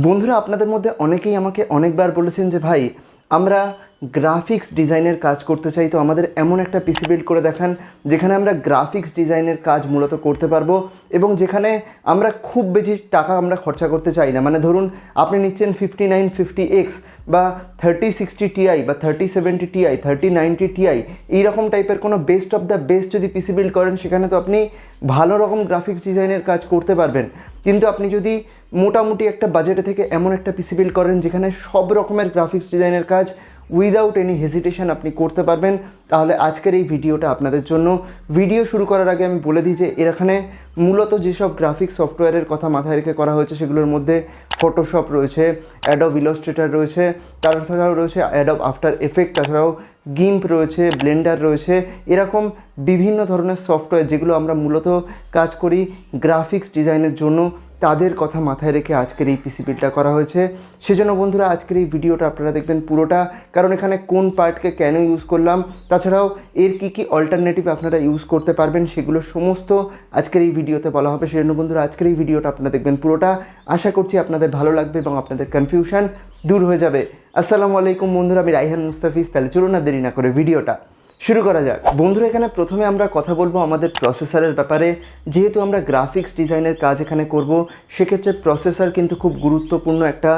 বন্ধুরা, আপনাদের মধ্যে অনেকেই আমাকে অনেকবার বলেছেন যে ভাই আমরা গ্রাফিক্স ডিজাইনের কাজ করতে চাই, তো আমাদের এমন একটা পিসি বিল্ড করে দেখান যেখানে আমরা গ্রাফিক্স ডিজাইনের কাজ মূলত করতে পারবো এবং যেখানে আমরা খুব বেশি টাকা আমরা খরচা করতে চাই না। মানে ধরুন আপনি নিচ্ছেন 5950X বা 3060 Ti বা 3070 Ti, 3090 Ti, এইরকম টাইপের কোনো বেস্ট অফ দ্য বেস্ট যদি পিসি বিল্ড করেন সেখানে তো আপনি ভালো রকম গ্রাফিক্স ডিজাইনের কাজ করতে পারবেন। কিন্তু আপনি যদি মোটামুটি একটা বাজেটে থেকে এমন একটা পিসি বিল্ড করেন যেখানে সব রকমের গ্রাফিক্স ডিজাইনের কাজ উইদাউট এনি হেজিটেশন আপনি করতে পারবেন, তাহলে আজকের এই ভিডিওটা আপনাদের জন্য। ভিডিও শুরু করার আগে আমি বলে দিই যে এখানে মূলত যেসব গ্রাফিক্স সফটওয়্যারের কথা মাথায় রেখে করা হয়েছে সেগুলোর মধ্যে ফটোশপ রয়েছে, অ্যাডোব ইলাস্ট্রেটর রয়েছে, তাছাড়াও রয়েছে অ্যাডোব আফটার এফেক্ট, তাছাড়াও গিম্প রয়েছে, ব্লেন্ডার রয়েছে, এরকম বিভিন্ন ধরনের সফটওয়্যার যেগুলো আমরা মূলত কাজ করি গ্রাফিক্স ডিজাইনের জন্য, তাদের কথা মাথায় রেখে আজকের এই পিসি বিল্ডটা করা হয়েছে। সেজন্য বন্ধুরা আজকের এই ভিডিওটা আপনারা দেখবেন পুরোটা, কারণ এখানে কোন পার্টকে কেন ইউজ করলাম, তাছাড়াও এর কী অল্টারনেটিভ আপনারা ইউজ করতে পারবেন সেগুলো সমস্ত আজকের এই ভিডিওতে বলা হবে। সেজন্য বন্ধুরা আজকের এই ভিডিওটা আপনারা দেখবেন পুরোটা। আশা করছি আপনাদের ভালো লাগবে এবং আপনাদের কনফিউশন দূর হয়ে যাবে। আসসালামু আলাইকুম বন্ধুরা, আমি রাইহান মুস্তাফিজ। তাহলে চলুন না দেরি না করে ভিডিওটা শুরু করা যাক। বন্ধুরা এখানে প্রথমে আমরা কথা বলবো আমাদের প্রসেসরের ব্যাপারে। যেহেতু আমরা গ্রাফিক্স ডিজাইনের কাজ এখানে করব, সেক্ষেত্রে প্রসেসর কিন্তু খুব গুরুত্বপূর্ণ একটা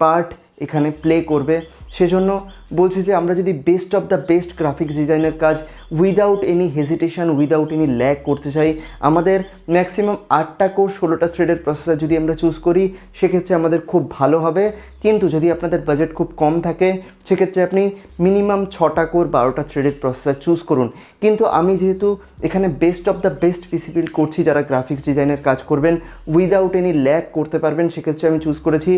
পার্ট এখানে প্লে করবে। সেজন্য বলছি যে আমরা যদি best of the best graphics ডিজাইনের কাজ without any hesitation, without any lag করতে চাই, আমাদের ম্যাক্সিমাম 8টা কোর 16টা থ্রেডের প্রসেসর যদি আমরা চুজ করি সেক্ষেত্রে আমাদের খুব ভালো হবে। কিন্তু যদি আপনাদের বাজেট খুব কম থাকে সেক্ষেত্রে আপনি মিনিমাম 6টা কোর 12টা থ্রেডের প্রসেসর চুজ করুন। কিন্তু আমি যেহেতু এখানে best of the best PC build করছি যারা গ্রাফিক্স ডিজাইনের কাজ করবেন উইদাউট এনি ল্যাগ করতে পারবেন, সেক্ষেত্রে আমি চুজ করেছি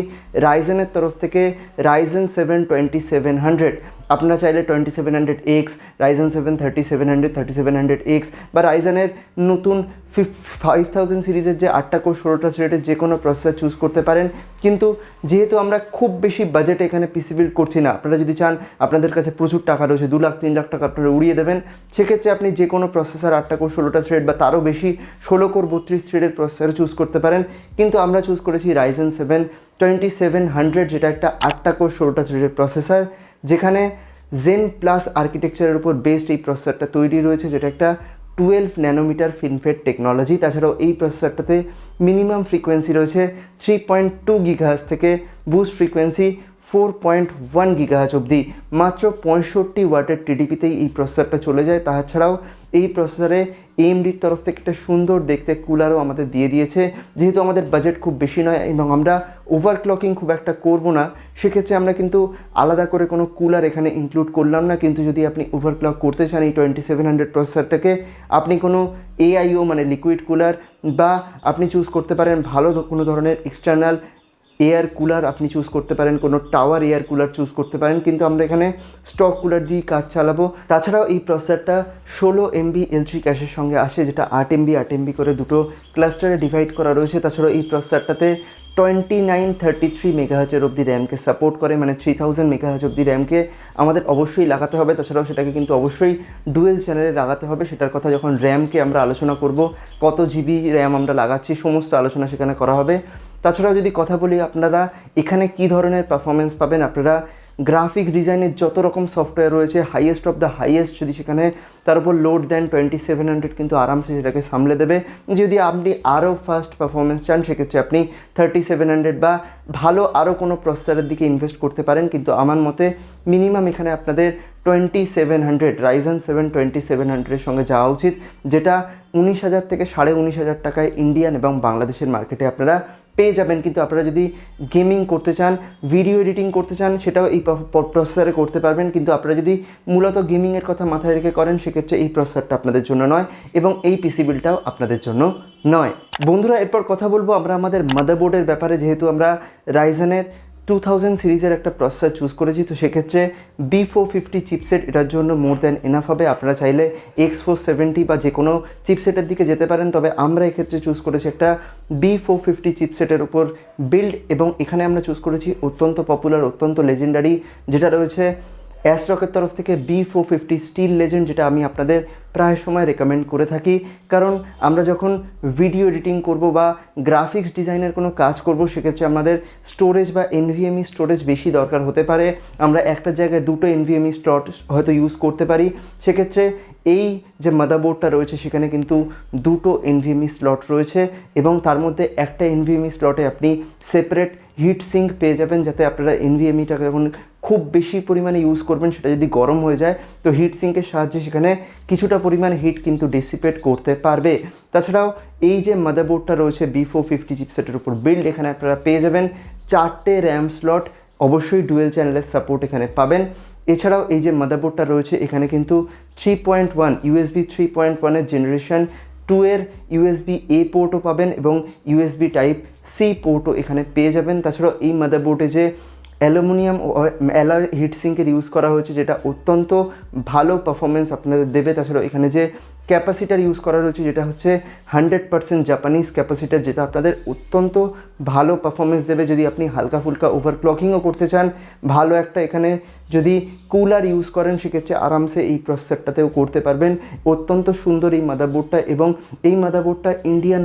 রাইজেনের তরফ থেকে Ryzen 7 2700। আপনারা চাইলে 2700X, Ryzen 7 3700, 3700X বা রাইজেনের নতুন 5000 সিরিজের যে 8টা কোর 16টা থ্রেডের যে কোনো প্রসেসর চুজ করতে পারেন। কিন্তু যেহেতু আমরা খুব বেশি বাজেটে এখানে পিসি বিল্ড করছি না, আপনারা যদি চান আপনাদের কাছে প্রচুর টাকা রয়েছে, 2 লাখ 3 লাখ টাকা আপনারা উড়িয়ে দেবেন, সেক্ষেত্রে আপনি যে কোনো প্রসেসর 8টা কোর 16টা থ্রেড বা তারও বেশি 16 কোর 32 থ্রেডের প্রসেসর চুজ করতে পারেন। কিন্তু আমরা চুজ করেছি Ryzen 7 2700, যেটা একটা 8টা কোর 16টা থ্রেডের প্রসেসর, যেখানে জেন প্লাস আর্কিটেকচারের উপর বেসড এই প্রসেসরটা তৈরি রয়েছে, যেটা একটা 12 ন্যানোমিটার ফিনফেট টেকনোলজি। তাছাড়াও এই প্রসেসরটাতে মিনিমাম ফ্রিকোয়েন্সি রয়েছে 3.2 গিগাহার্জ থেকে বুস্ট ফ্রিকোয়েন্সি 4.1 গিগাহার্জ অবধি। মাত্র 65 ওয়াটের টিডিপিতেই এই প্রসেসরটা চলে যায়। তাছাড়াও এই প্রসেসরে AMDর তরফ থেকে একটা সুন্দর দেখতে কুলারও আমাদের দিয়ে দিয়েছে। যেহেতু আমাদের বাজেট খুব বেশি নয় এবং আমরা ওভারক্লকিং খুব একটা করব না, সেক্ষেত্রে আমরা কিন্তু আলাদা করে কোনো কুলার এখানে ইনক্লুড করলাম না। কিন্তু যদি আপনি ওভারক্লক করতে চান এই 2700 প্রসেসরটাকে, আপনি কোনো AIO মানে লিকুইড কুলার বা আপনি চুজ করতে পারেন ভালো কোনো ধরনের এক্সটার্নাল এয়ার কুলার আপনি চুজ করতে পারেন, কোনো টাওয়ার এয়ার কুলার চুজ করতে পারেন, কিন্তু আমরা এখানে স্টক কুলার দিয়েই কাজ চালাবো। তাছাড়াও এই প্রসেসরটা 16 MB L3 ক্যাশের সঙ্গে আসে, যেটা 8 MB করে দুটো ক্লাস্টারে ডিভাইড করা রয়েছে। তাছাড়াও এই প্রসেসরটাতে 2933 মেগাহার্জের অবধি র্যামকে সাপোর্ট করে, মানে 3000 মেগাহার্জ অবধি র্যামকে আমাদের অবশ্যই লাগাতে হবে। তাছাড়াও সেটাকে কিন্তু অবশ্যই ডুয়েল চ্যানেলে লাগাতে হবে। সেটার কথা যখন র্যামকে আমরা আলোচনা করব, কত জিবি র্যাম আমরা লাগাচ্ছি সমস্ত আলোচনা সেখানে করা হবে। তাছাড়াও যদি কথা বলি আপনারা এখানে কী ধরনের পারফরমেন্স পাবেন, আপনারা গ্রাফিক্স ডিজাইনের যত রকম সফটওয়্যার রয়েছে হাইয়েস্ট অফ দ্য হাইয়েস্ট যদি সেখানে তার উপর লোড দেন 2700 কিন্তু আরামসে সেটাকে সামলে দেবে। যদি আপনি আরও ফাস্ট পারফরমেন্স চান সেক্ষেত্রে আপনি 3700 বা ভালো আরও কোনো প্রসেসরের দিকে ইনভেস্ট করতে পারেন। কিন্তু আমার মতে মিনিমাম এখানে আপনাদের 2700 Ryzen 7 2700-এর সঙ্গে যাওয়া উচিত, যেটা 19,000 থেকে 19,500 টাকায় ইন্ডিয়ান এবং বাংলাদেশের মার্কেটে আপনারা পেয়ে যাবেন। কিন্তু আপনারা যদি গেমিং করতে চান, ভিডিও এডিটিং করতে চান, সেটাও এই প্রসেসরে করতে পারবেন। কিন্তু আপনারা যদি মূলত গেমিংয়ের কথা মাথায় রেখে করেন সেক্ষেত্রে এই প্রসেসরটা আপনাদের জন্য নয় এবং এই পিসি বিল্ডটাও আপনাদের জন্য নয়। বন্ধুরা এরপর কথা বলবো আমরা আমাদের মাদারবোর্ডের ব্যাপারে। যেহেতু আমরা রাইজেনের 2000 সিরিজের একটা প্রসেসর চুজ করেছি, তো সেক্ষেত্রে B450 চিপসেট এটার জন্য মোর দ্যান এনাফ হবে। আপনারা চাইলে X470 বা যে কোনো চিপসেটের দিকে যেতে পারেন, তবে আমরা এক্ষেত্রে চুজ করেছি একটা B450 চিপসেটের উপর বিল্ড এবং এখানে আমরা চুজ করেছি অত্যন্ত পপুলার, অত্যন্ত লেজেন্ডারি, যেটা রয়েছে অ্যাস্ট্রকের তরফ থেকে B450 স্টিল লেজেন্ড, যেটা আমি আপনাদের প্রায় সময় রেকমেন্ড করে থাকি। কারণ আমরা যখন ভিডিও এডিটিং করব বা গ্রাফিক্স ডিজাইনের কোনো কাজ করব, সেক্ষেত্রে আমাদের স্টোরেজ বা NVMe স্টোরেজ বেশি দরকার হতে পারে। আমরা একটা জায়গায় দুটো NVMe স্লট হয়তো ইউজ করতে পারি। সেক্ষেত্রে এই যে মাদারবোর্ডটা রয়েছে সেখানে কিন্তু দুটো NVMe স্লট রয়েছে এবং তার মধ্যে একটা NVMe স্লটে আপনি সেপারেট হিট সিঙ্ক পেয়ে যাবেন, যাতে আপনারা NVMeটাকে যখন খুব বেশি পরিমাণে ইউজ করবেন, সেটা যদি গরম হয়ে যায় তো হিট সিঙ্কের সাহায্যে সেখানে কিছুটা পরিমাণ হিট কিন্তু ডিসিপেট করতে পারবে। তাছাড়াও এই যে মাদারবোর্ডটা রয়েছে B450 চিপসেটের উপর বিল্ড, এখানে আপনারা পেয়ে যাবেন 4টে র্যাম স্লট, অবশ্যই ডুয়েল চ্যানেলের সাপোর্ট এখানে পাবেন। এছাড়াও এই যে মাদারবোর্ডটা রয়েছে এখানে কিন্তু 3.1 USB 3.1 জেনারেশন 2 এর USB-A পোর্টও পাবেন এবং USB Type-C পোর্টও এখানে পেয়ে যাবেন। তাছাড়াও এই মাদারবোর্ডে যে অ্যালুমিনিয়াম ও অ্যালয় হিটসিঙ্কের ইউজ করা হয়েছে, যেটা অত্যন্ত ভালো পারফরমেন্স আপনাদের দেবে। তাছাড়াও এখানে যে ক্যাপাসিটার ইউজ করা রয়েছে, যেটা হচ্ছে 100% জাপানিজ ক্যাপাসিটার, যেটা আপনাদের অত্যন্ত ভালো পারফরমেন্স দেবে। যদি আপনি হালকা ফুলকা ওভারক্লকিংও করতে চান, ভালো একটা এখানে যদি কুলার ইউজ করেন, সেক্ষেত্রে আরামসে এই প্রসেসরটাতেও করতে পারবেন। অত্যন্ত সুন্দর এই মাদারবোর্ডটা, এবং এই মাদারবোর্ডটা ইন্ডিয়ান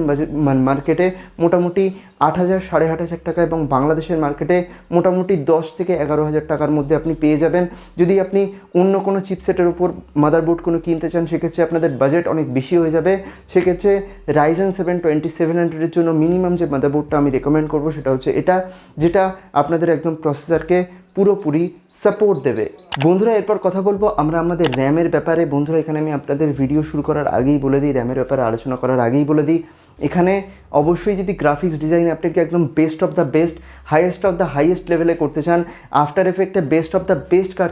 মার্কেটে মোটামুটি 8,000 8,500 টাকা এবং বাংলাদেশের মার্কেটে মোটামুটি 10 থেকে 11,000 টাকার মধ্যে আপনি পেয়ে যাবেন। যদি আপনি অন্য কোনো চিপসেটের উপর মাদারবোর্ড কোনো কিনতে চান, সেক্ষেত্রে আপনাদের বাজেট অনেক বেশি হয়ে যাবে। সেক্ষেত্রে Ryzen 7 2700-এর জন্য মিনিমাম যে মাদারবোর্ডটা আমি রেকমেন্ড করবো সেটা হচ্ছে এটা, যেটা আপনাদের একদম প্রসেসরকে পুরোপুরি সাপোর্ট দেবে। বন্ধুরা, এরপর কথা বলবো আমরা আমাদের র্যামের ব্যাপারে। বন্ধুরা, এখানে আমি আপনাদের ভিডিও শুরু করার আগেই বলে দিই, র্যামের ব্যাপারে আলোচনা করার আগেই বলে দিই, এখানে অবশ্যই যদি গ্রাফিক্স ডিজাইন আপনাকে একদম best of the best, highest of the highest লেভেলে করতে চান, আফটার এফেক্টে বেস্ট অফ দ্য বেস্ট কাজ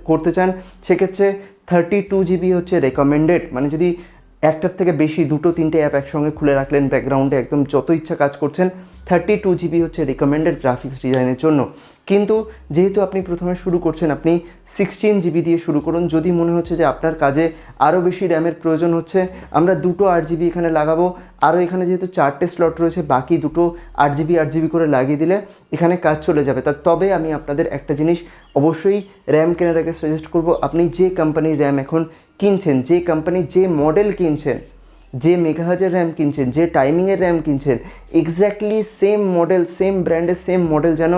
করতে চান, সেক্ষেত্রে 32 GB হচ্ছে রেকমেন্ডেড। মানে যদি একটার থেকে বেশি 2-3টে অ্যাপ একসঙ্গে খুলে রাখলেন ব্যাকগ্রাউন্ডে, একদম যত ইচ্ছা কাজ করছেন, 32 GB হচ্ছে রেকমেন্ডেড গ্রাফিক্স ডিজাইনের জন্য। কিন্তু যেহেতু আপনি প্রথমে শুরু করছেন, আপনি 16 GB দিয়ে শুরু করুন। যদি মনে হচ্ছে যে আপনার কাজে আরও বেশি র্যামের প্রয়োজন হচ্ছে, আমরা দুটো 8GB এখানে লাগাবো, আরও এখানে যেহেতু 4টে স্লট রয়েছে, বাকি দুটো 8GB করে লাগিয়ে দিলে এখানে কাজ চলে যাবে। তবে আমি আপনাদের একটা জিনিস অবশ্যই র্যাম কেনার আগে সাজেস্ট করব, আপনি যে কোম্পানির র্যাম এখন কিনছেন, যে কোম্পানি যে মডেল কিনছেন, যে মেগাহাজের র্যাম কিনছেন, যে টাইমিংয়ের র্যাম কিনছেন, এক্স্যাক্টলি সেম মডেল, সেম ব্র্যান্ডের সেম মডেল যেন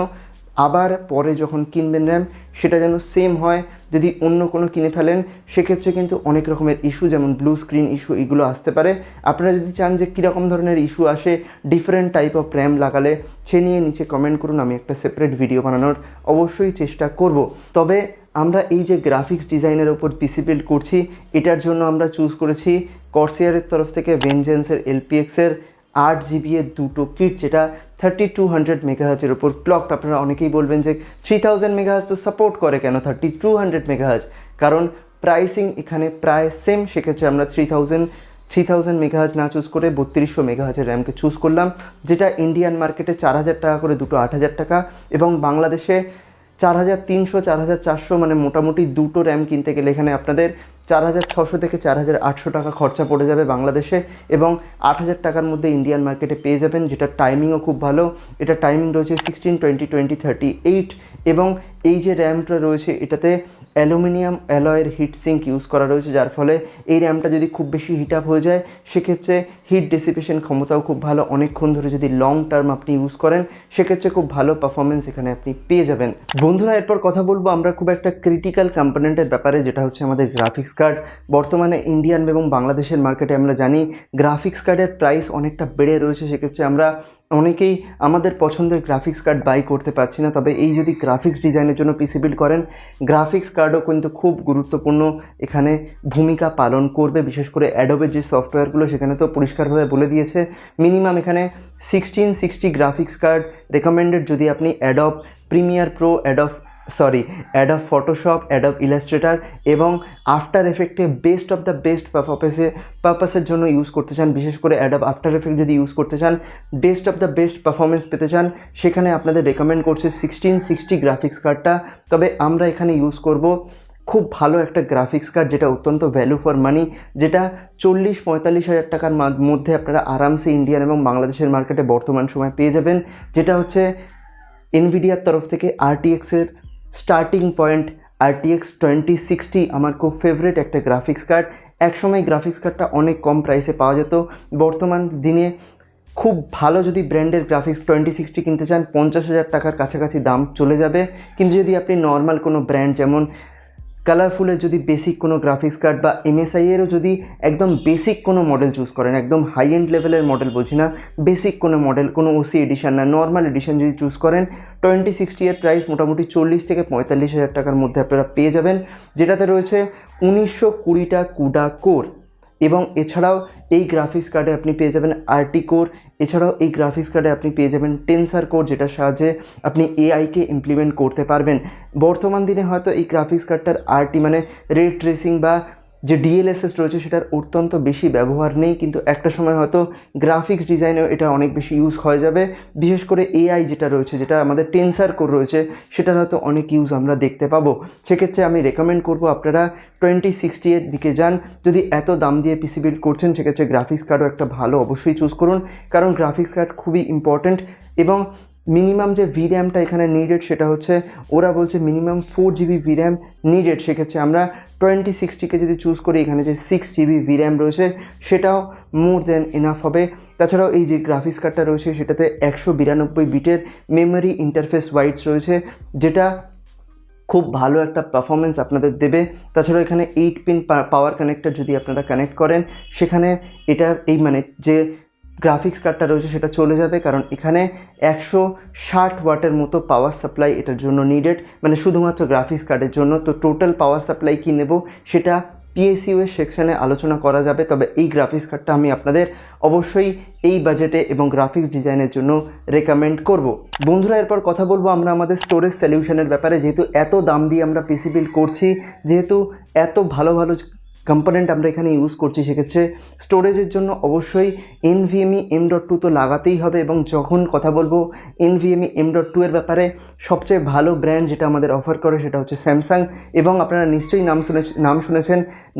আবার পরে যখন কিনবেন র্যাম সেটা যেন সেম হয়। যদি অন্য কোনো কিনে ফেলেন, সেক্ষেত্রে কিন্তু অনেক রকমের ইস্যু, যেমন ব্লু স্ক্রিন ইস্যু, এগুলো আসতে পারে। আপনারা যদি চান যে কীরকম ধরনের ইস্যু আসে ডিফারেন্ট টাইপ অফ র্যাম লাগালে, সে নিয়ে নিচে কমেন্ট করুন, আমি একটা সেপারেট ভিডিও বানানোর অবশ্যই চেষ্টা করব। তবে আমরা এই যে গ্রাফিক্স ডিজাইনের ওপর পিসি বিল্ড করছি, এটার জন্য আমরা চুজ করেছি কর্সিয়ারের তরফ থেকে ভেনজেন্সের LPX-এর 8GB এর দুটো কিট, যেটা 3200 মেগাহার্জের ওপর ক্লকড। আপনারা অনেকেই বলবেন যে 3000 মেগাহার্জ তো সাপোর্ট করে, কেন 3200 মেগাহার্জ? কারণ প্রাইসিং এখানে প্রায় সেম। সেক্ষেত্রে আমরা 3000 মেগাহার্জ না চুজ করে 3200 মেগাহার্জের র্যামকে চুজ করলাম, যেটা ইন্ডিয়ান মার্কেটে 4000 টাকা করে দুটো 8000 টাকা, এবং বাংলাদেশে 4300 4400, মানে মোটামুটি দুটো র্যাম কিনতে গেলে এখানে আপনাদের 4600 থেকে 4800 টাকা খরচা পড়ে যাবে বাংলাদেশে, এবং 8000 টাকার মধ্যে ইন্ডিয়ান মার্কেটে পেয়ে যাবেন, যেটা টাইমিংও খুব ভালো। এটা টাইমিং রয়েছে 16 20 20 38, এবং এই যে র্যামটা রয়েছে এটাতে অ্যালুমিনিয়াম অ্যালয়ের হিট সিঙ্ক ইউজ করা রয়েছে, যার ফলে এই র্যামটা যদি খুব বেশি হিট আপ হয়ে যায়, সেক্ষেত্রে হিট ডিসিপেশন ক্ষমতাও খুব ভালো। অনেকক্ষণ ধরে যদি লং টার্ম আপনি ইউজ করেন, সেক্ষেত্রে খুব ভালো পারফরমেন্স এখানে আপনি পেয়ে যাবেন। বন্ধুরা, এরপর কথা বলবো আমরা খুব একটা ক্রিটিক্যাল কম্পোনেন্টের ব্যাপারে, যেটা হচ্ছে আমাদের গ্রাফিক্স কার্ড। বর্তমানে ইন্ডিয়ান এবং বাংলাদেশের মার্কেটে আমরা জানি গ্রাফিক্স কার্ডের প্রাইস অনেকটা বেড়ে রয়েছে। সেক্ষেত্রে আমরা অনেকেই আমাদের পছন্দের গ্রাফিক্স কার্ড বাই করতে পারছি না। তবে এই যদি গ্রাফিক্স ডিজাইনের জন্য পিসি বিল্ড করেন, গ্রাফিক্স কার্ডও কিন্তু খুব গুরুত্বপূর্ণ এখানে ভূমিকা পালন করবে। বিশেষ করে অ্যাডোবের যে সফটওয়্যারগুলো, সেখানে তো পরিষ্কারভাবে বলে দিয়েছে মিনিমাম এখানে 1660 গ্রাফিক্স কার্ড রেকমেন্ডেড। যদি আপনি Adobe Premiere Pro, Adobe Photoshop, Adobe Illustrator এবং আফটার এফেক্টে বেস্ট অফ দ্য বেস্ট পারপাসের জন্য ইউজ করতে চান, বিশেষ করে অ্যাডোব আফটার এফেক্ট যদি ইউজ করতে চান, best of the best performance পেতে চান, সেখানে আপনাদের রেকমেন্ড করছে 1660 গ্রাফিক্স কার্ডটা। তবে আমরা এখানে ইউজ করব খুব ভালো একটা গ্রাফিক্স কার্ড, যেটা অত্যন্ত ভ্যালু ফর মানি, যেটা 40-45 হাজার টাকার মধ্যে আপনারা আরামসে ইন্ডিয়ান এবং বাংলাদেশের মার্কেটে বর্তমান সময় পেয়ে যাবেন। যেটা হচ্ছে এনভিডিয়ার তরফ থেকে RTX-এর স্টার্টিং পয়েন্ট RTX 2060 আমার খুব ফেভারিট একটা গ্রাফিক্স কার্ড। একসময় গ্রাফিক্স কার্ডটা অনেক কম প্রাইসে পাওয়া যেত, বর্তমান দিনে খুব ভালো যদি ব্র্যান্ডের গ্রাফিক্স 2060 কিনতে চান 50,000 টাকার কাছাকাছি দাম চলে যাবে। কিন্তু যদি আপনি নর্মাল কোনো ব্র্যান্ড যেমন কালারফুলের যদি বেসিক কোনো গ্রাফিক্স কার্ড বা MSI-এরও যদি একদম বেসিক কোনো মডেল চুজ করেন, একদম হাই এন্ড লেভেলের মডেল বলছি না, বেসিক কোনো মডেল, কোনো OC এডিশন না, নর্মাল এডিশন যদি চুজ করেন 2060 এর প্রাইস মোটামুটি 40 থেকে 45,000 টাকার মধ্যে আপনারা পেয়ে যাবেন, যেটাতে রয়েছে 1920টা কুডা কোর। এবং এছাড়াও এই গ্রাফিক্স কার্ডে আপনি পেয়ে যাবেন RT কোর। এছাড়াও এই গ্রাফিক্স কার্ডে আপনি পেয়ে যাবেন টেন্সার কোর, যেটার সাহায্যে আপনি AI-কে ইমপ্লিমেন্ট করতে পারবেন। বর্তমান দিনে হয়তো এই গ্রাফিক্স কার্ডটার RT মানে রে ট্রেসিং বা যে DLSS রয়েছে সেটার অত্যন্ত বেশি ব্যবহার নেই, কিন্তু একটা সময় হয়তো গ্রাফিক্স ডিজাইনেও এটা অনেক বেশি ইউজ হয়ে যাবে। বিশেষ করে AI যেটা রয়েছে, যেটা আমাদের টেন্সার কোর রয়েছে, সেটার হয়তো অনেক ইউজ আমরা দেখতে পাবো। সেক্ষেত্রে আমি রেকমেন্ড করবো আপনারা 2060 এর দিকে যান। যদি এত দাম দিয়ে পিসি বিল্ড করছেন সেক্ষেত্রে গ্রাফিক্স কার্ডও একটা ভালো অবশ্যই চুজ করুন, কারণ গ্রাফিক্স কার্ড খুবই ইম্পর্ট্যান্ট। এবং মিনিমাম যে VRAMটা এখানে নিডেড সেটা হচ্ছে, ওরা বলছে মিনিমাম 4GB VRAM নিডেড। সেক্ষেত্রে আমরা 2060কে যদি চুজ করি, এখানে যে 6GB VRAM রয়েছে সেটাও মোর দ্যান এনাফ হবে। তাছাড়াও এই যে গ্রাফিক্স কার্ডটা রয়েছে সেটাতে 192 বিটের মেমোরি ইন্টারফেস ওয়াইডস রয়েছে, যেটা খুব ভালো একটা পারফরমেন্স আপনাদের দেবে। তাছাড়াও এখানে 8 পিন পাওয়ার কানেক্টর যদি আপনারা কানেক্ট করেন, সেখানে এটা এই মানে যে গ্রাফিক্স কার্ডটা রয়েছে সেটা চলে যাবে, কারণ এখানে 160 ওয়াটের মতো পাওয়ার সাপ্লাই এটার জন্য নিডেড, মানে শুধুমাত্র গ্রাফিক্স কার্ডের জন্য। তো টোটাল পাওয়ার সাপ্লাই কী নেব সেটা PSU এর সেকশানে আলোচনা করা যাবে। তবে এই গ্রাফিক্স কার্ডটা আমি আপনাদের অবশ্যই এই বাজেটে এবং গ্রাফিক্স ডিজাইনের জন্য রেকমেন্ড করব। বন্ধুরা, এরপর কথা বলবো আমরা আমাদের স্টোরেজ সলিউশনের ব্যাপারে। যেহেতু এত দাম দিয়ে আমরা পিসি বিল্ড করছি, যেহেতু এত ভালো ভালো কম্পোনেন্ট আমরা এখানে ইউজ করছি, সেক্ষেত্রে স্টোরেজের জন্য অবশ্যই NVMe M.2 তো লাগাতেই হবে। এবং যখন কথা বলবো NVMe M.2 এর ব্যাপারে, সবচেয়ে ভালো ব্র্যান্ড যেটা আমাদের অফার করে সেটা হচ্ছে স্যামসাং। এবং আপনারা নিশ্চয়ই নাম শুনেছেন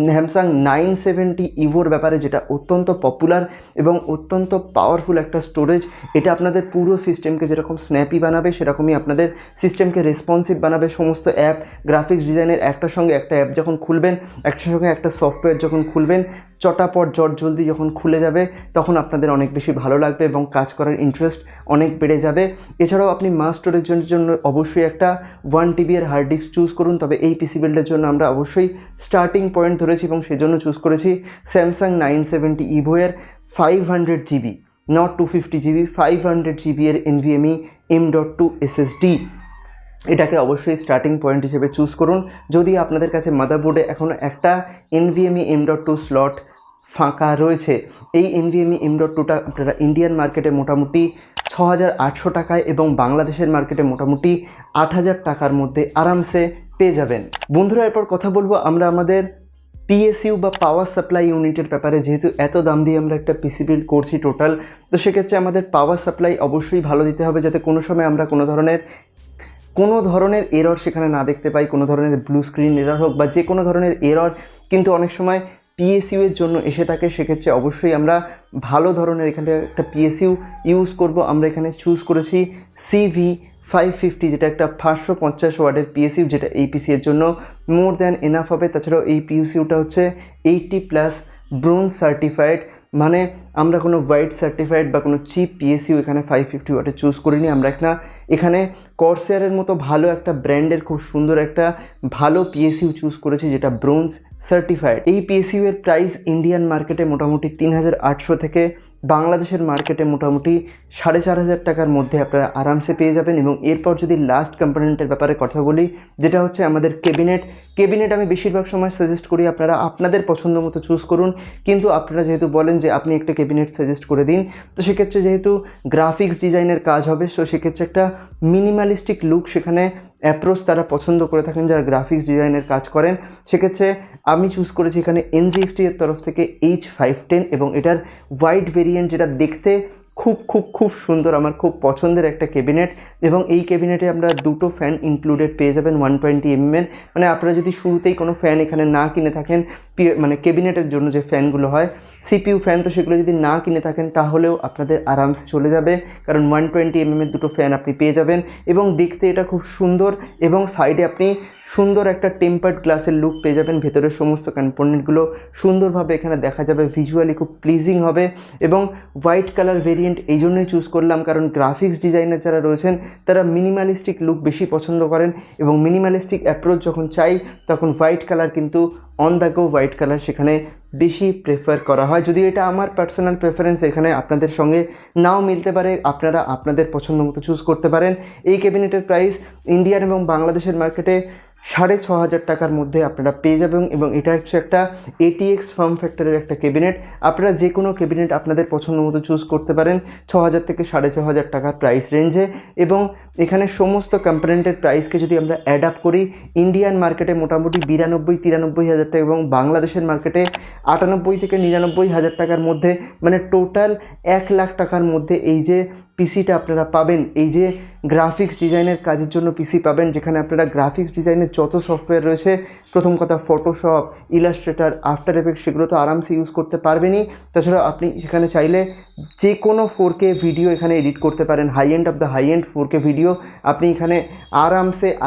স্যামসাং 970 ইভোর ব্যাপারে, যেটা অত্যন্ত পপুলার এবং অত্যন্ত পাওয়ারফুল একটা স্টোরেজ। এটা আপনাদের পুরো সিস্টেমকে যেরকম স্ন্যাপি বানাবে, সেরকমই আপনাদের সিস্টেমকে রেসপন্সিভ বানাবে। সমস্ত অ্যাপ, গ্রাফিক্স ডিজাইনের একটার সঙ্গে একটা অ্যাপ যখন খুলবেন, একটার সঙ্গে একটা সফটওয়্যার যখন খুলবেন, চটাপট জলদি যখন খুলে যাবে, তখন আপনাদের অনেক বেশি ভালো লাগবে এবং কাজ করার ইন্টারেস্ট অনেক বেড়ে যাবে। এছাড়াও আপনি মাস স্টোরেজের জন্য অবশ্যই একটা 1TB এর হার্ড ডিস্ক চুজ করুন। তবে এই পিসি বিল্ডের জন্য আমরা অবশ্যই স্টার্টিং পয়েন্ট ধরেছি এবং সেজন্য চুজ করেছি স্যামসাং 970 ইভো এর 500GB, নট 250GB, 500GB এর NVMe M.2 SSD। এটাকে অবশ্যই স্টার্টিং পয়েন্ট হিসেবে চুজ করুন। যদি আপনাদের কাছে মাদারবোর্ডে এখনও একটা NVMe M.2 স্লট ফাঁকা রয়েছে, এই NVMe M.2টা আপনারা ইন্ডিয়ান মার্কেটে মোটামুটি 6,800 টাকায় এবং বাংলাদেশের মার্কেটে মোটামুটি 8,000 টাকার মধ্যে আরামসে পেয়ে যাবেন। বন্ধুরা, এরপর কথা বলবো আমরা আমাদের PSU বা পাওয়ার সাপ্লাই ইউনিটের ব্যাপারে। যেহেতু এত দাম দিয়ে আমরা একটা পিসি বিল্ড করছি টোটাল, তো সেক্ষেত্রে আমাদের পাওয়ার সাপ্লাই অবশ্যই ভালো দিতে হবে, যাতে কোনো সময় আমরা কোনো ধরনের এরর সেখানে না দেখতে পাই, কোনো ধরনের ব্লু স্ক্রিন এরর হোক বা যে কোনো ধরনের এরর কিন্তু অনেক সময় PSU এর জন্য এসে থাকে। সেক্ষেত্রে অবশ্যই আমরা ভালো ধরনের এখানে একটা PSU ইউজ করব। আমরা এখানে চুজ করেছি CV550, যেটা একটা 550 ওয়াটের PSU, যেটা এই পিসি এর জন্য মোর দ্যান এনাফ হবে। তাছাড়াও এই PSUটা হচ্ছে 80+ ব্রোঞ্জ সার্টিফাইড, মানে আমরা কোনো হোয়াইট সার্টিফাইড বা কোনো চিপ PSU এখানে 550 ওয়াটে চুজ করিনি। আমরা এখানে কর্সেয়ারের মতো ভালো একটা ব্র্যান্ডের খুব সুন্দর একটা ভালো PSU চুজ করেছি, যেটা ব্রোঞ্জ সার্টিফাইড। এই PSU এর প্রাইস ইন্ডিয়ান মার্কেটে মোটামুটি 3,800 থেকে বাংলাদেশের মার্কেটে মোটামুটি 4,500 টাকার মধ্যে আপনারা আরামসে পেয়ে যাবেন। এবং এরপর যদি লাস্ট কম্পোনেন্টের ব্যাপারে কথা বলি, যেটা হচ্ছে আমাদের ক্যাবিনেট আমি বেশিরভাগ সময় সাজেস্ট করি আপনারা আপনাদের পছন্দ মতো চুজ করুন। কিন্তু আপনারা যেহেতু বলেন যে আপনি একটা ক্যাবিনেট সাজেস্ট করে দিন, তো সেক্ষেত্রে যেহেতু গ্রাফিক্স ডিজাইনের কাজ হবে, সো সেক্ষেত্রে একটা মিনিমালিস্টিক লুক সেখানে অ্যাপ্রোচ তারা পছন্দ করে থাকেন যারা গ্রাফিক্স ডিজাইনের কাজ করেন। সেক্ষেত্রে আমি চুজ করেছি এখানে NZXT এর তরফ থেকে H510 এবং এটার হোয়াইট ভেরিয়েন্ট, যেটা দেখতে খুব সুন্দর, আমার খুব পছন্দের একটা ক্যাবিনেট। এবং এই ক্যাবিনেটে আমরা দুটো ফ্যান ইনক্লুডেড পেয়ে যাবেন 120mm এর। মানে আপনারা যদি শুরুতেই কোনো ফ্যান এখানে না কিনে থাকেন, মানে ক্যাবিনেটের জন্য যে ফ্যানগুলো হয় সিপিইউ ফ্যান, তো সেগুলো যদি না কিনে থাকেন তাহলেও আপনাদের আরামসে চলে যাবে, কারণ 120 mm দুটো ফ্যান আপনি পেয়ে যাবেন এবং দেখতে এটা খুব সুন্দর এবং সাইডে আপনি সুন্দর একটা টেম্পার্ড গ্লাসের লুক পেয়ে যাবেন। ভেতরের সমস্ত কম্পোনেন্টগুলো সুন্দরভাবে এখানে দেখা যাবে, ভিজুয়ালি খুব প্লিজিং হবে। এবং হোয়াইট কালার ভেরিয়েন্ট এই জন্যই চুজ করলাম কারণ গ্রাফিক্স ডিজাইনার যারা রয়েছেন তারা মিনিমালিস্টিক লুক বেশি পছন্দ করেন এবং মিনিমালিস্টিক অ্যাপ্রোচ যখন চাই তখন হোয়াইট কালার কিন্তু on the go white colour সেখানে বেশি প্রেফার করা হয়। যদিও এটা আমার পার্সোনাল প্রেফারেন্স, এখানে আপনাদের সঙ্গে নাও মিলতে পারে, আপনারা আপনাদের পছন্দ মতো চুজ করতে পারেন। এই ক্যাবিনেটের প্রাইস ইন্ডিয়ান এবং বাংলাদেশের মার্কেটে 6,500 টাকার মধ্যে আপনারা পেয়ে যাবেন এবং এটা হচ্ছে একটা ATX ফর্ম ফ্যাক্টরের একটা ক্যাবিনেট। আপনারা যে কোনো ক্যাবিনেট আপনাদের পছন্দ মতো চুজ করতে পারেন 6,000 থেকে 6,500 টাকার প্রাইস রেঞ্জে। এবং এখানে সমস্ত কম্পোনেন্টের প্রাইসকে যদি আমরা অ্যাড আপ করি, ইন্ডিয়ান মার্কেটে মোটামুটি 92-93 হাজার টাকা এবং বাংলাদেশের মার্কেটে 98 থেকে 99 হাজার টাকার মধ্যে, মানে টোটাল 1 লাখ টাকার মধ্যে এই যে পিসিটা আপনারা পাবেন, এই যে গ্রাফিক্স ডিজাইনের কাজের জন্য পিসি পাবেন, যেখানে আপনারা গ্রাফিক্স ডিজাইনের যত সফটওয়্যার রয়েছে, প্রথম কথা ফটোশপ, ইলাস্ট্রেটর, আফটার এফেক্টস, সেগুলো তো আরামসে ইউজ করতে পারবেনই। তাছাড়া আপনি সেখানে চাইলে যে কোনো 4K ভিডিও এখানে এডিট করতে পারেন, high end of the high end 4K video আপনি এখানে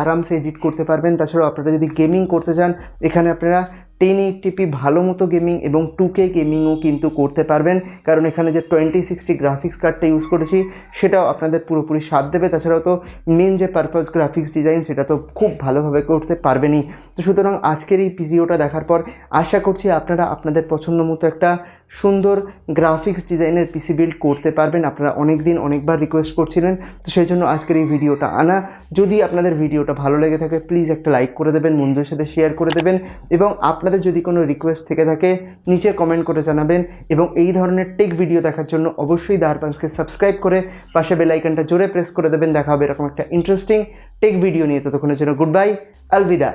আরামসে এডিট করতে পারবেন। তাছাড়াও আপনারা যদি গেমিং করতে চান এখানে আপনারা 1080p ভালো মতো গেমিং এবং 2K গেমিংও কিন্তু করতে পারবেন, কারণ এখানে যে 2060 গ্রাফিক্স কার্ডটা ইউজ করেছি সেটাও আপনাদের পুরোপুরি সাথ দেবে। তাছাড়াও তো মেন যে পারপাস গ্রাফিক্স ডিজাইন সেটা তো খুব ভালোভাবে করতে পারবেনই। তো সুতরাং আজকের এই ভিডিওটা দেখার পর আশা করছি আপনারা আপনাদের পছন্দ মতো একটা সুন্দর গ্রাফিক্স ডিজাইনের পিসি বিল্ড করতে পারবেন। আপনারা অনেকবার রিকোয়েস্ট করছিলেন, তো সেই জন্য আজকের এই ভিডিওটা আনা। যদি আপনাদের ভিডিওটা ভালো লেগে থাকে প্লিজ একটা লাইক করে দেবেন, বন্ধুদের সাথে শেয়ার করে দেবেন এবং আপনাদের যদি কোনো রিকোয়েস্ট থেকে থাকে নিচে কমেন্ট করে জানাবেন। এবং এই ধরনের টেক ভিডিও দেখার জন্য অবশ্যই দারপান্সকে সাবস্ক্রাইব করে পাশে বেল আইকনটা জোরে প্রেস করে দেবেন। দেখা হবে এরকম একটা ইন্টারেস্টিং টেক ভিডিও নিয়ে। ততক্ষণের জন্য গুড বাই, আলবিদা।